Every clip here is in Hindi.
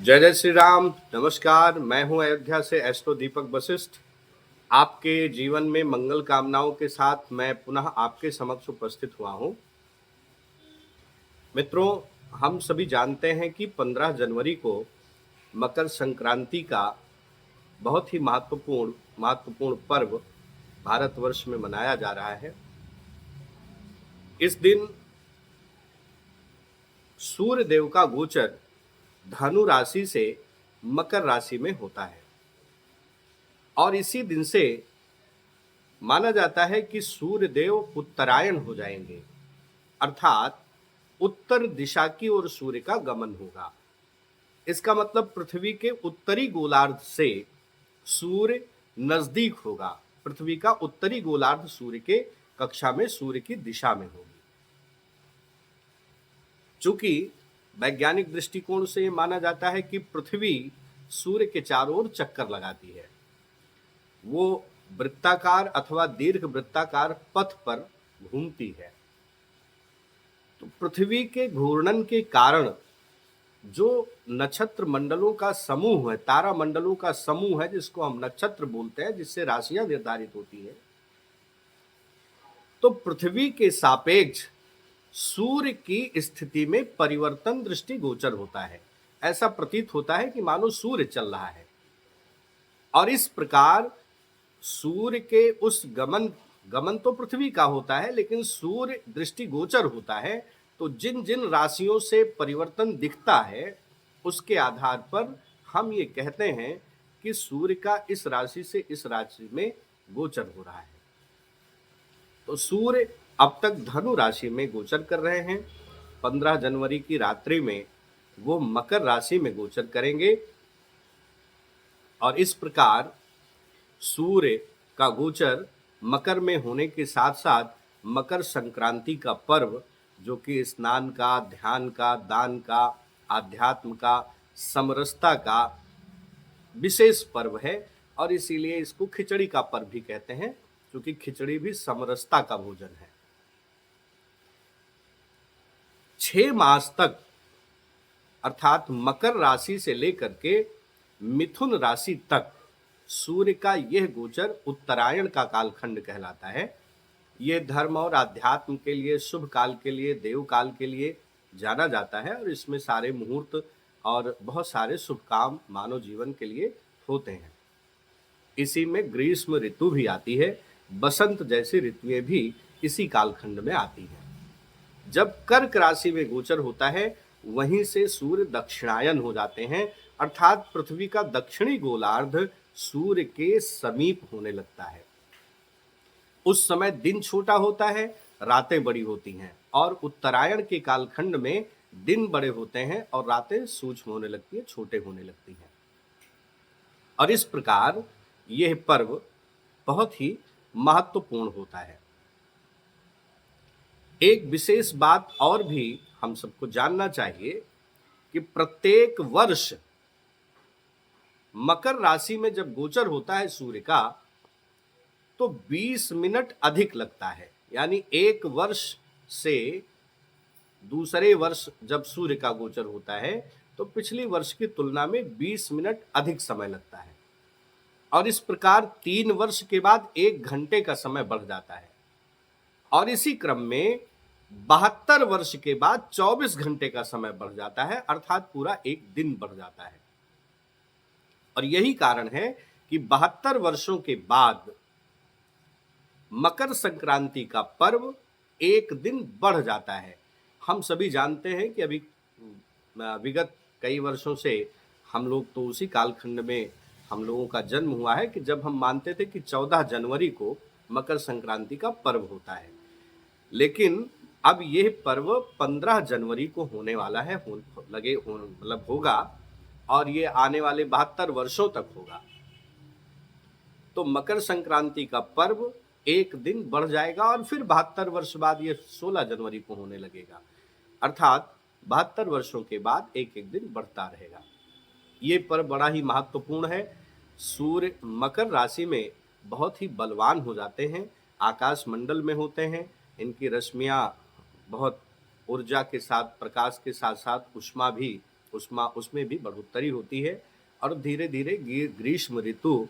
जय जय श्री राम। नमस्कार, मैं हूं अयोध्या से एस्ट्रो दीपक वशिष्ठ। आपके जीवन में मंगल कामनाओं के साथ मैं पुनः आपके समक्ष उपस्थित हुआ हूं। मित्रों, हम सभी जानते हैं कि 15 जनवरी को मकर संक्रांति का बहुत ही महत्वपूर्ण पर्व भारतवर्ष में मनाया जा रहा है। इस दिन सूर्य देव का गोचर धनु राशि से मकर राशि में होता है और इसी दिन से माना जाता है कि सूर्य देव उत्तरायण हो जाएंगे, अर्थात उत्तर दिशा की ओर सूर्य का गमन होगा। इसका मतलब पृथ्वी के उत्तरी गोलार्ध से सूर्य नजदीक होगा। पृथ्वी का उत्तरी गोलार्ध सूर्य के कक्षा में सूर्य की दिशा में होगी। चूंकि वैज्ञानिक दृष्टिकोण से माना जाता है कि पृथ्वी सूर्य के चारों ओर चक्कर लगाती है, वो वृत्ताकार अथवा दीर्घ वृत्ताकार पथ पर घूमती है। तो पृथ्वी के घूर्णन के कारण जो नक्षत्र मंडलों का समूह है, तारा मंडलों का समूह है, जिसको हम नक्षत्र बोलते हैं, जिससे राशियां निर्धारित होती है, तो पृथ्वी के सापेक्ष सूर्य की स्थिति में परिवर्तन दृष्टिगोचर होता है। ऐसा प्रतीत होता है कि मानो सूर्य चल रहा है और इस प्रकार सूर्य के उस गमन तो पृथ्वी का होता है, लेकिन सूर्य दृष्टिगोचर होता है। तो जिन जिन राशियों से परिवर्तन दिखता है उसके आधार पर हम ये कहते हैं कि सूर्य का इस राशि से इस राशि में गोचर हो रहा है। तो सूर्य अब तक धनु राशि में गोचर कर रहे हैं। 15 जनवरी की रात्रि में वो मकर राशि में गोचर करेंगे और इस प्रकार सूर्य का गोचर मकर में होने के साथ साथ मकर संक्रांति का पर्व, जो कि स्नान का, ध्यान का, दान का, आध्यात्म का, समरसता का विशेष पर्व है और इसीलिए इसको खिचड़ी का पर्व भी कहते हैं, क्योंकि खिचड़ी भी समरसता का भोजन है। 6 मास तक, अर्थात मकर राशि से लेकर के मिथुन राशि तक सूर्य का यह गोचर उत्तरायण का कालखंड कहलाता है। यह धर्म और आध्यात्म के लिए, शुभ काल के लिए, देव काल के लिए जाना जाता है और इसमें सारे मुहूर्त और बहुत सारे शुभ काम मानव जीवन के लिए होते हैं। इसी में ग्रीष्म ऋतु भी आती है, बसंत जैसी ऋतुएं भी इसी कालखंड में आती हैं। जब कर्क राशि में गोचर होता है वहीं से सूर्य दक्षिणायन हो जाते हैं, अर्थात पृथ्वी का दक्षिणी गोलार्ध सूर्य के समीप होने लगता है। उस समय दिन छोटा होता है, रातें बड़ी होती हैं और उत्तरायण के कालखंड में दिन बड़े होते हैं और रातें सूक्ष्म होने लगती है, छोटे होने लगती हैं। और इस प्रकार यह पर्व बहुत ही महत्वपूर्ण होता है। एक विशेष बात और भी हम सबको जानना चाहिए कि प्रत्येक वर्ष मकर राशि में जब गोचर होता है सूर्य का, तो 20 मिनट अधिक लगता है। यानी एक वर्ष से दूसरे वर्ष जब सूर्य का गोचर होता है तो पिछली वर्ष की तुलना में 20 मिनट अधिक समय लगता है और इस प्रकार 3 वर्ष के बाद 1 घंटे का समय बढ़ जाता है और इसी क्रम में 72 वर्ष के बाद 24 घंटे का समय बढ़ जाता है, अर्थात पूरा 1 दिन बढ़ जाता है। और यही कारण है कि 72 वर्षों के बाद मकर संक्रांति का पर्व 1 दिन बढ़ जाता है। हम सभी जानते हैं कि अभी विगत कई वर्षों से हम लोग तो उसी कालखंड में हम लोगों का जन्म हुआ है कि जब हम मानते थे कि 14 जनवरी को मकर संक्रांति का पर्व होता है, लेकिन अब यह पर्व 15 जनवरी को होने वाला है, मतलब होगा और ये आने वाले 72 वर्षों तक होगा। तो मकर संक्रांति का पर्व 1 दिन बढ़ जाएगा और फिर 72 वर्ष बाद ये 16 जनवरी को होने लगेगा, अर्थात 72 वर्षों के बाद 1-1 दिन बढ़ता रहेगा। ये पर्व बड़ा ही महत्वपूर्ण है। सूर्य मकर राशि में बहुत ही बलवान हो जाते हैं, आकाश मंडल में होते हैं। इनकी रश्मियाँ बहुत ऊर्जा के साथ, प्रकाश के साथ साथ ऊष्मा भी उसमें भी बढ़ोतरी होती है और धीरे धीरे ग्रीष्म ऋतु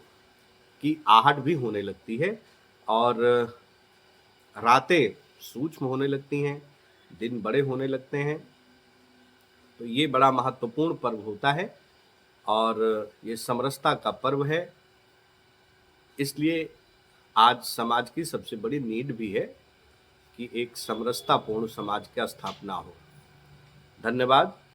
की आहट भी होने लगती है और रातें सूक्ष्म होने लगती हैं, दिन बड़े होने लगते हैं। तो ये बड़ा महत्वपूर्ण पर्व होता है और ये समरसता का पर्व है। इसलिए आज समाज की सबसे बड़ी नीड भी है कि एक समरसतापूर्ण समाज की स्थापना हो। धन्यवाद।